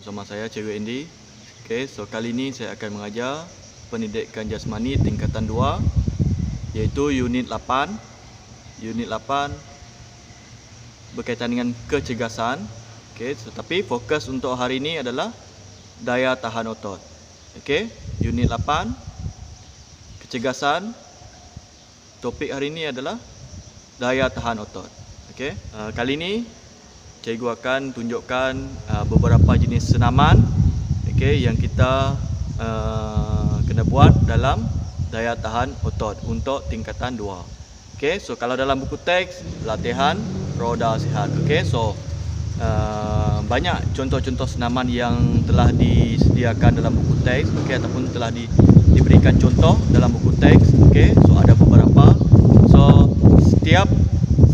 Bersama saya Cikgu Andy. Okey, so kali ini saya akan mengajar pendidikan jasmani tingkatan 2 iaitu unit 8. Unit 8 berkaitan dengan kecergasan. Okey, tetapi fokus untuk hari ini adalah daya tahan otot. Okey, unit 8 kecergasan. Topik hari ini adalah daya tahan otot. Okey, kali ini cikgu akan tunjukkan beberapa jenis senaman yang kita kena buat dalam daya tahan otot untuk tingkatan 2. Okey, so kalau dalam buku teks latihan roda sihat. Okey, so banyak contoh-contoh senaman yang telah disediakan dalam buku teks, ataupun telah diberikan contoh dalam buku teks. Okey, so ada beberapa. So setiap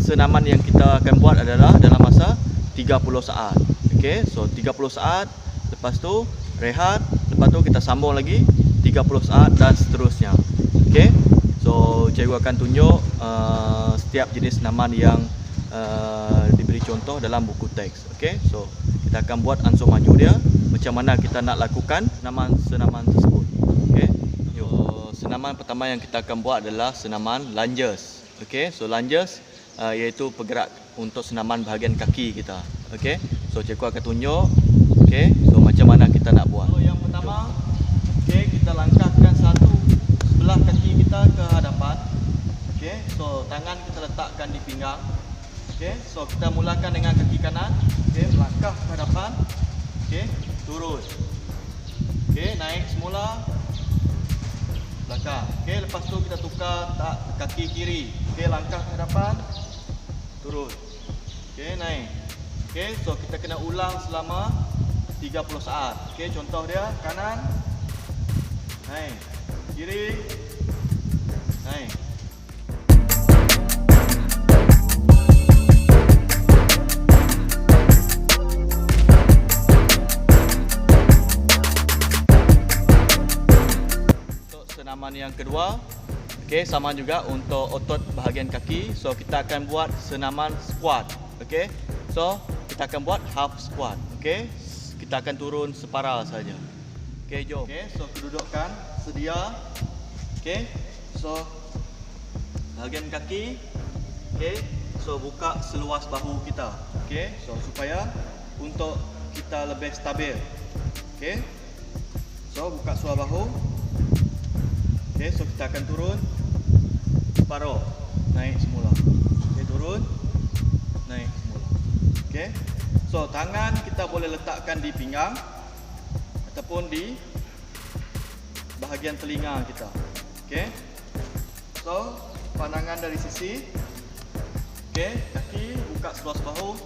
senaman yang kita akan buat adalah dalam masa 30 saat. Okey, so 30 saat, lepas tu rehat, lepas tu kita sambung lagi 30 saat dan seterusnya. Okey, so cikgu akan tunjuk setiap jenis senaman yang diberi contoh dalam buku teks. Okey, so kita akan buat ansur maju dia, macam mana kita nak lakukan senaman tersebut. Okey, so senaman pertama yang kita akan buat adalah senaman lunges. Okey, so lunges iaitu pergerak untuk senaman bahagian kaki kita. Okey, so cikgu akan tunjuk. Okey, so macam mana kita nak buat. So yang pertama, okey, kita langkahkan satu sebelah kaki kita ke hadapan. Okey, so tangan kita letakkan di pinggang. Okey, so kita mulakan dengan kaki kanan. Okey, melangkah ke hadapan. Okey, turun. Okey, naik semula, belakang. Okey, lepas tu kita tukar kaki kiri. Okey, langkah ke hadapan, turun. Okey, naik. Okey, so kita kena ulang selama 30 saat. Okey, contoh dia kanan, naik, kiri, naik. Untuk senaman yang kedua, okey, sama juga untuk otot bahagian kaki. So kita akan buat senaman squat. Okey, so kita akan buat half squat. Okey, kita akan turun separa saja. Okey, jom. Okey, so kedudukan sedia. Okey, so bahagian kaki. Okey, so buka seluas bahu kita. Okey, so supaya untuk kita lebih stabil. Okey, so buka seluas bahu. Okey, so kita akan turun separuh, naik semula. Okey, turun, naik semula. Okey, so tangan kita boleh letakkan di pinggang ataupun di bahagian telinga kita. Okey, so pandangan dari sisi. Okey, kaki buka seluas bahu.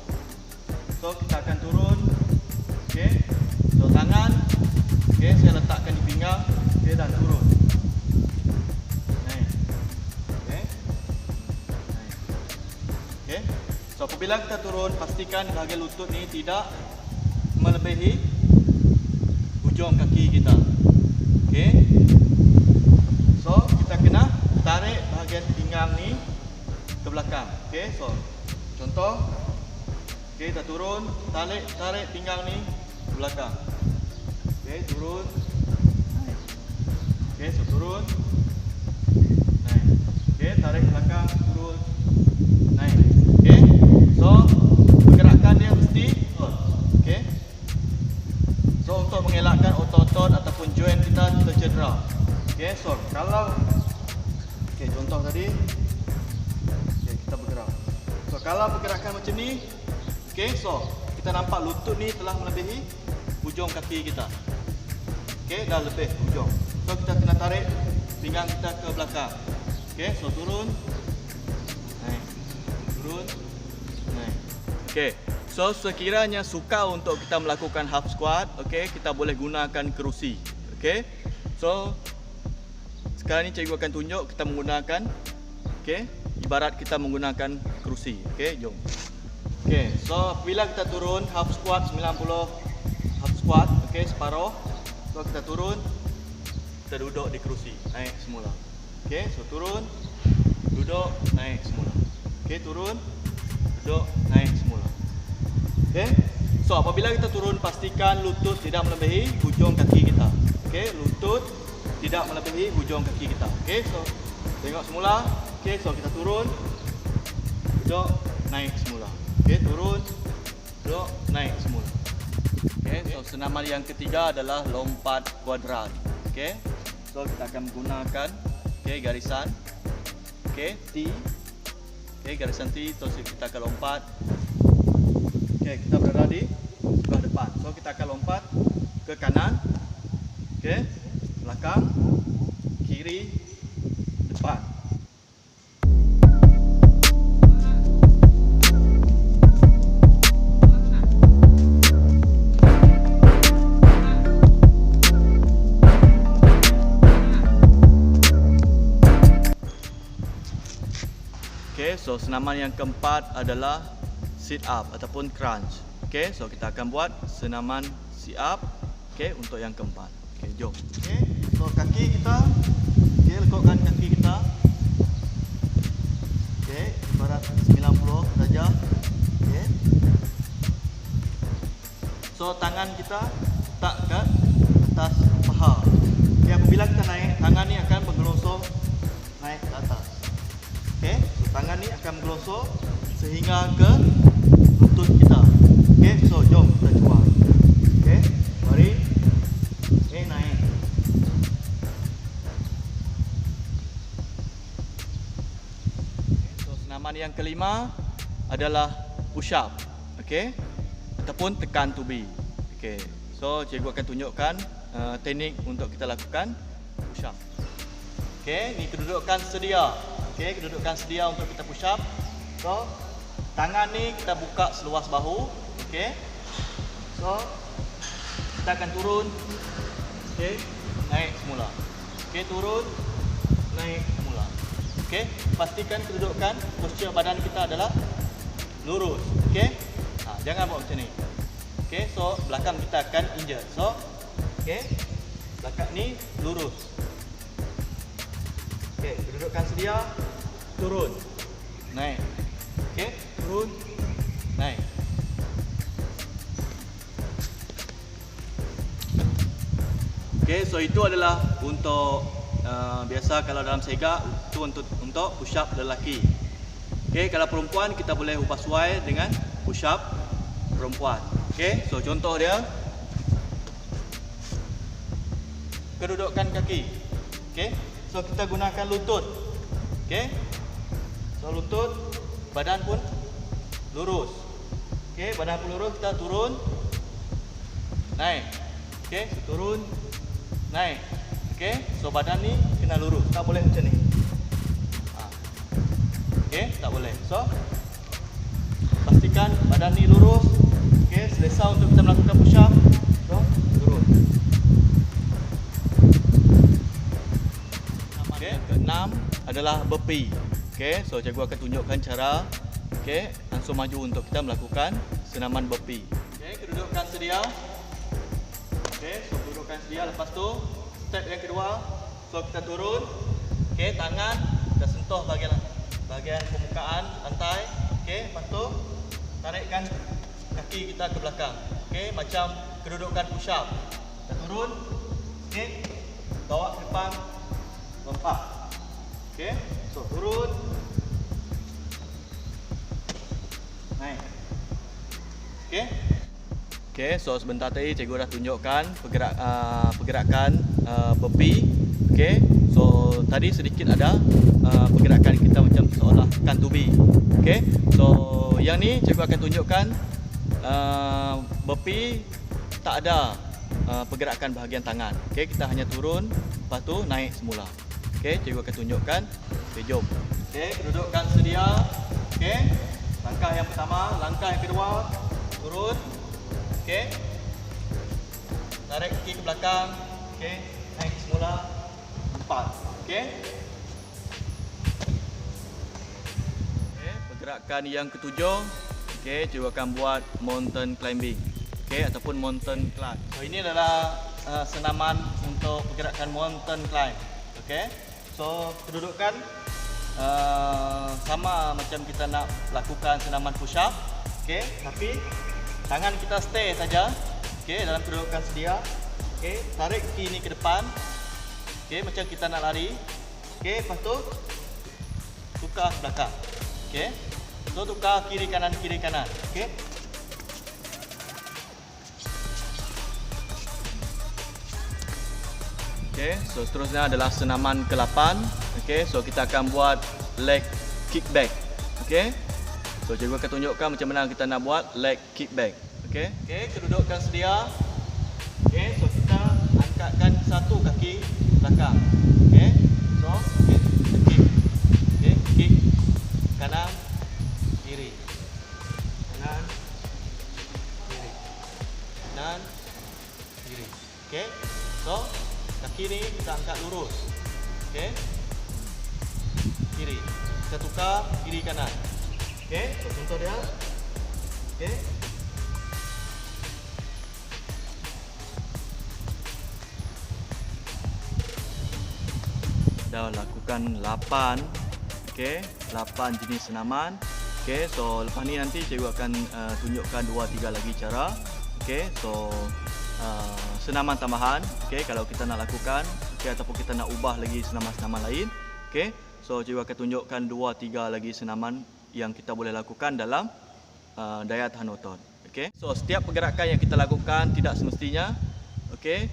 So kita akan turun. Okey, so tangan, okey, saya letakkan di pinggang. Okey, dan turun. Naik. Okey, naik. Okey, so apabila kita turun, pastikan bahagian lutut ni tidak melebihi hujung kaki kita. Okey, so kita kena tarik bahagian pinggang ni ke belakang. Okey, so contoh. Okey, kita turun, tarik pinggang ni ke belakang. Okey, turun, naik. Okey, so turun, naik. Okey, tarik belakang, turun, naik. Okey, so pergerakan dia mesti betul. Okey, so untuk mengelakkan otot-otot ataupun joint kita tercedera. Okey, so kalau contoh tadi, okey, kita bergerak. So kalau pergerakan macam ni, okey, so kita nampak lutut ni telah melebihi hujung kaki kita. Okey, dah lebih hujung. So kita kena tarik pinggang kita ke belakang. Okey, so turun, naik, turun, naik. Okey, so sekiranya sukar untuk kita melakukan half squat, okey, kita boleh gunakan kerusi. Okey, so sekarang ni cikgu akan tunjuk kita menggunakan, okey, ibarat kita menggunakan kerusi. Okey, jom. Okey, so bila kita turun half squat 90 half squat, okey, separuh. So kita turun, kita duduk di kerusi, naik semula. Okey, so turun, duduk, naik semula. Okey, turun, duduk, naik semula. Okey, So apabila kita turun, pastikan lutut tidak melebihi hujung kaki kita. Okey, lutut tidak melebihi hujung kaki kita. Okey, so tengok semula. Okey, so kita turun, duduk, naik semula. Okey, turun, duduk, naik semula. Okey, so senaman yang ketiga adalah lompat kuadran. Okey, so kita akan menggunakan garisan. Okey, T. Okey, garisan T, terus kita akan lompat. Okey, kita berada di sebelah depan. So kita akan lompat ke kanan. Okey, belakang, kiri, depan. Okey, so senaman yang keempat adalah sit up ataupun crunch. Okey, so kita akan buat senaman sit up, okey, untuk yang keempat. Okey, jom. Okey, so kaki kita, okey, lekukkan kaki kita. Okey, ibarat 90 darjah. Okey. So tangan kita letak ke atas paha. Okey, apabila kita naik, tangan ni akan bergelosor naik ke atas. Okey, so tangan ni akan bergelosor sehingga ke lutut kita. Okey, so jom kita cuba. Okey, mari. Okey, naik. So senaman yang kelima adalah push up. Okey, ataupun tekan tubi. Okey, so cikgu akan tunjukkan teknik untuk kita lakukan push up. Okey, ni kedudukan sedia. Okey, kedudukan sedia untuk kita push up. So, tangan ni kita buka seluas bahu. Okey. So, kita akan turun. Okey, naik semula. Okey, turun, naik semula. Okey, pastikan kedudukan postur badan kita adalah lurus. Okey. Jangan buat macam ni. Okey, so belakang kita akan injek. So, okey. Belakang ni lurus. Okey, kedudukan sedia, turun, naik. Okey, turun, naik. Okey, so itu adalah untuk biasa kalau dalam segak itu untuk push up lelaki. Okey, kalau perempuan kita boleh ubah sesuai dengan push up perempuan. Okey, so contoh dia kedudukan kaki. Okey, so kita gunakan lutut. Okey, so lutut, badan pun lurus. Okey, badan pun lurus, kita turun, naik. Okey, so turun, naik. Okey, so badan ni kena lurus, tak boleh macam ni. Okey, tak boleh. So pastikan badan ni lurus. Okey, selesa untuk kita melakukan push up. So turun. Okey, keenam adalah burpee. Okey, so cikgu akan tunjukkan cara. Okey, langsung maju untuk kita melakukan senaman burpee. Okey, kedudukan sedia. Okey, so kedudukan sedia. Lepas tu step yang kedua, so kita turun. Okey, tangan kita sentuh bahagian permukaan lantai. Okey, lepas tu tarikkan kaki kita ke belakang. Okey, macam kedudukan push up. Kita turun. Okey, bawa ke depan, lompat. Okey, so turun, naik. Okey. Okey, so sebentar tadi cikgu dah tunjukkan pergerakan burpee. Okey, so tadi sedikit ada pergerakan kita macam seolah tekan tubi. Okey, so yang ni cikgu akan tunjukkan burpee tak ada pergerakan bahagian tangan. Okey, kita hanya turun, lepas tu naik semula. Okey, cikgu akan tunjukkan. Okey, jom. Okey, kedudukan sedia. Okey, langkah yang pertama, langkah yang kedua, turun. Okey, tarik kaki ke belakang. Okey, naik semula, empat. Okey. Okey, pergerakan yang ketujuh. Okey, cikgu akan buat mountain climbing. Okey, ataupun mountain climb. So ini adalah senaman untuk pergerakan mountain climb. Okey, so kedudukan sama macam kita nak lakukan senaman push up. Okey, tapi tangan kita stay saja. Okey, dalam kedudukan sedia. Okey, tarik kaki ni ke depan. Okey, macam kita nak lari. Okey, lepas tu tukar ke belakang. Okey. So tukar kiri kanan. Okey. Okey, so seterusnya adalah senaman ke-8. Okey, so kita akan buat leg kickback. Okey. So cikgu akan tunjukkan macam mana kita nak buat leg kickback. Okey. Okey, kedudukan sedia. Okey, so kita angkatkan satu kaki belakang. Okey. So, kick. Okey, kick kanan kiri. Kanan kiri. Kanan kiri. Okey. So, kaki ni kita angkat lurus. Okey. Kiri. Kita tukar kiri kanan. Okey, so contoh dia. Okey. Dah lakukan 8. Okey, 8 jenis senaman. Okey, so lepas ni nanti cikgu akan tunjukkan 2-3 lagi cara. Okey, so senaman tambahan. Okey, kalau kita nak lakukan, okey, ataupun kita nak ubah lagi senaman-senaman lain. Okey, so cikgu akan tunjukkan 2-3 lagi senaman yang kita boleh lakukan dalam daya tahan otot. Okey, so setiap pergerakan yang kita lakukan tidak semestinya okey,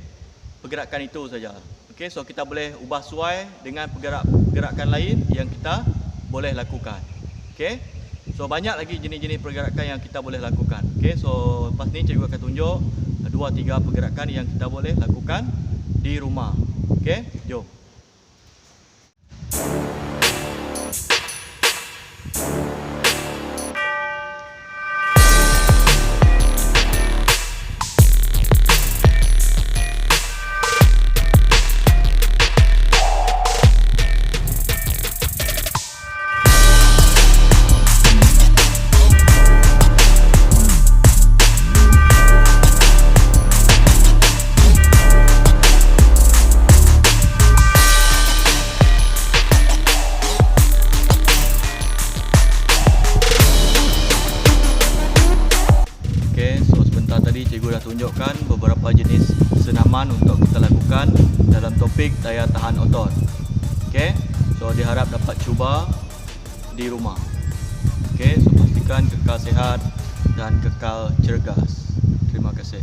pergerakan itu saja. Okey, so kita boleh ubah suai dengan pergerakan lain yang kita boleh lakukan. Okey, so banyak lagi jenis-jenis pergerakan yang kita boleh lakukan. Okey, so lepas ni cikgu akan tunjuk 2-3 pergerakan yang kita boleh lakukan di rumah. Okey, jom. Tadi cikgu dah tunjukkan beberapa jenis senaman untuk kita lakukan dalam topik daya tahan otot. Okey, so diharap dapat cuba di rumah. Okey, so pastikan kekal sihat dan kekal cergas. Terima kasih.